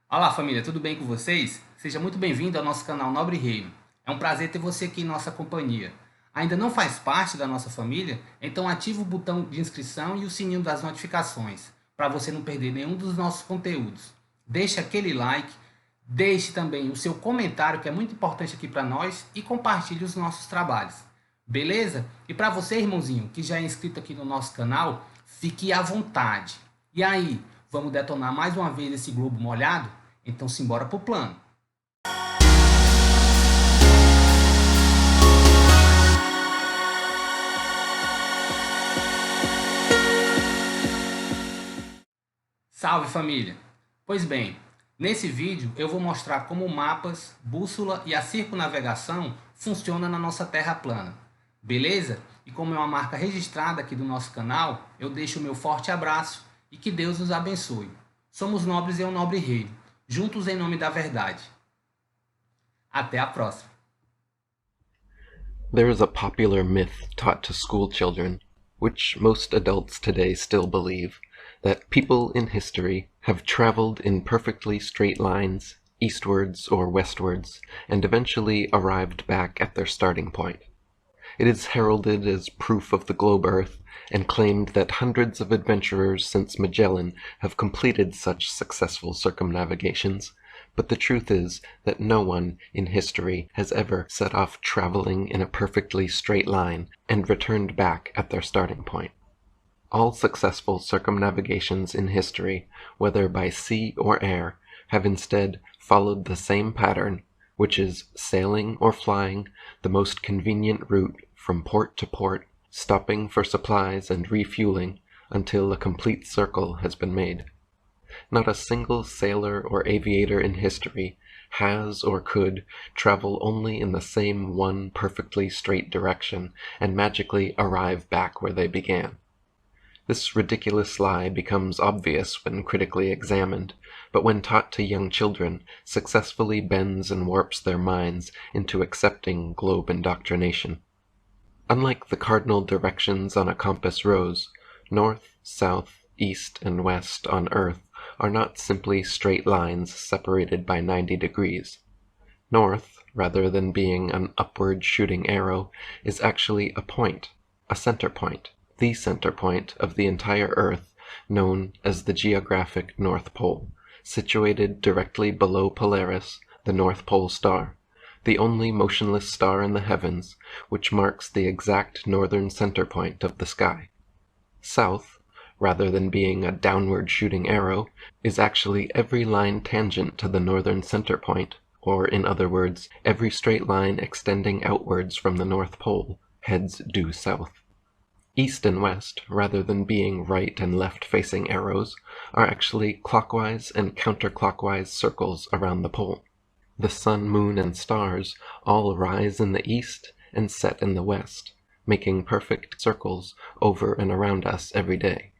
Olá família, tudo bem com vocês? Seja muito bem-vindo ao nosso canal Nobre Reino. É um prazer ter você aqui em nossa companhia. Ainda não faz parte da nossa família? Então ative o botão de inscrição e o sininho das notificações, para você não perder nenhum dos nossos conteúdos. Deixe aquele like, deixe também o seu comentário, que é muito importante aqui para nós, e compartilhe os nossos trabalhos. Beleza? E para você, irmãozinho, que já é inscrito aqui no nosso canal, fique à vontade. E aí, vamos detonar mais uma vez esse globo molhado? Então simbora pro plano. Salve família! Pois bem, nesse vídeo eu vou mostrar como mapas, bússola e a circunnavegação funcionam na nossa Terra Plana. Beleza? E como é uma marca registrada aqui do nosso canal, eu deixo o meu forte abraço e que Deus nos abençoe. Somos nobres em um nobre reino, juntos em nome da verdade. Até a próxima! There is a popular myth taught to school children, which most adults today still believe, that people in history have traveled in perfectly straight lines, eastwards or westwards, and eventually arrived back at their starting point. It is heralded as proof of the globe Earth, and claimed that hundreds of adventurers since Magellan have completed such successful circumnavigations, but the truth is that no one in history has ever set off traveling in a perfectly straight line and returned back at their starting point. All successful circumnavigations in history, whether by sea or air, have instead followed the same pattern, which is sailing or flying the most convenient route from port to port, stopping for supplies and refueling until a complete circle has been made. Not a single sailor or aviator in history has or could travel only in the same one perfectly straight direction and magically arrive back where they began. This ridiculous lie becomes obvious when critically examined, but when taught to young children, successfully bends and warps their minds into accepting globe indoctrination. Unlike the cardinal directions on a compass rose, north, south, east, and west on Earth are not simply straight lines separated by 90 degrees. North, rather than being an upward shooting arrow, is actually a point, a center point, the center point of the entire Earth, known as the geographic North Pole, situated directly below Polaris, the North Pole star, the only motionless star in the heavens, which marks the exact northern center point of the sky. South, rather than being a downward shooting arrow, is actually every line tangent to the northern center point, or in other words, every straight line extending outwards from the North Pole heads due south. East and west, rather than being right and left facing arrows, are actually clockwise and counterclockwise circles around the pole. The sun, moon, and stars all rise in the east and set in the west, making perfect circles over and around us every day.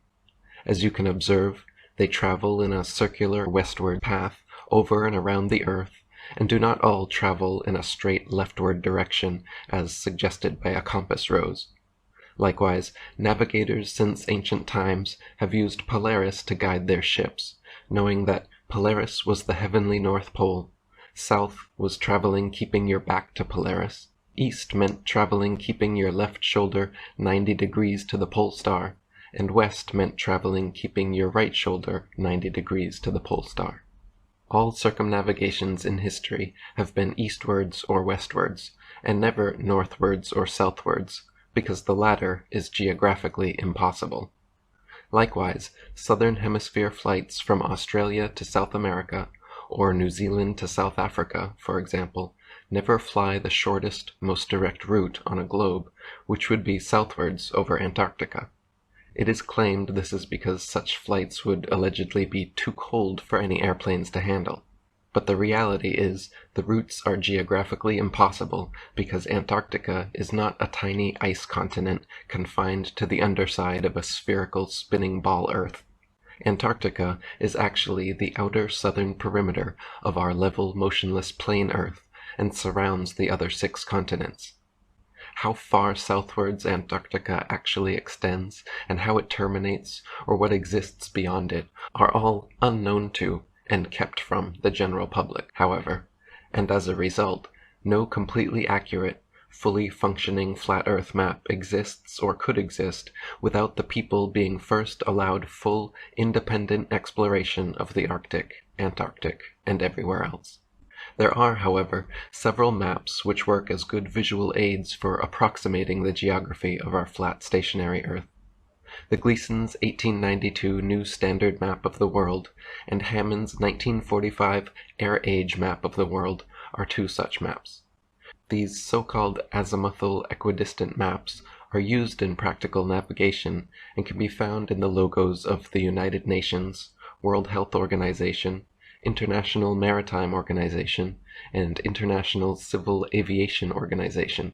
As you can observe, they travel in a circular westward path over and around the Earth, and do not all travel in a straight leftward direction as suggested by a compass rose. Likewise, navigators since ancient times have used Polaris to guide their ships, knowing that Polaris was the heavenly North Pole, south was traveling keeping your back to Polaris, east meant traveling keeping your left shoulder 90 degrees to the pole star, and west meant traveling keeping your right shoulder 90 degrees to the pole star. All circumnavigations in history have been eastwards or westwards, and never northwards or southwards, because the latter is geographically impossible. Likewise, southern hemisphere flights from Australia to South America, or New Zealand to South Africa, for example, never fly the shortest, most direct route on a globe, which would be southwards over Antarctica. It is claimed this is because such flights would allegedly be too cold for any airplanes to handle. But the reality is the routes are geographically impossible because Antarctica is not a tiny ice continent confined to the underside of a spherical spinning ball Earth. Antarctica is actually the outer southern perimeter of our level motionless plain Earth and surrounds the other 6 continents. How far southwards Antarctica actually extends, and how it terminates, or what exists beyond it, are all unknown to and kept from the general public, however, and as a result, no completely accurate, fully functioning flat Earth map exists or could exist without the people being first allowed full, independent exploration of the Arctic, Antarctic, and everywhere else. There are, however, several maps which work as good visual aids for approximating the geography of our flat stationary Earth. The Gleason's 1892 New Standard Map of the World and Hammond's 1945 Air Age Map of the World are two such maps. These so-called azimuthal equidistant maps are used in practical navigation and can be found in the logos of the United Nations, World Health Organization, International Maritime Organization, and International Civil Aviation Organization.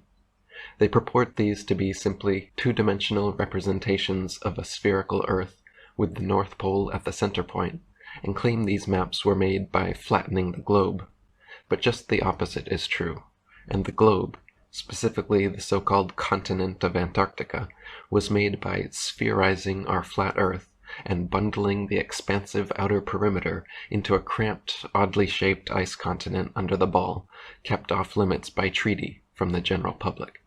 They purport these to be simply two-dimensional representations of a spherical Earth with the North Pole at the center point, and claim these maps were made by flattening the globe. But just the opposite is true, and the globe, specifically the so-called continent of Antarctica, was made by spherizing our flat Earth and bundling the expansive outer perimeter into a cramped, oddly shaped ice continent under the ball, kept off limits by treaty from the general public.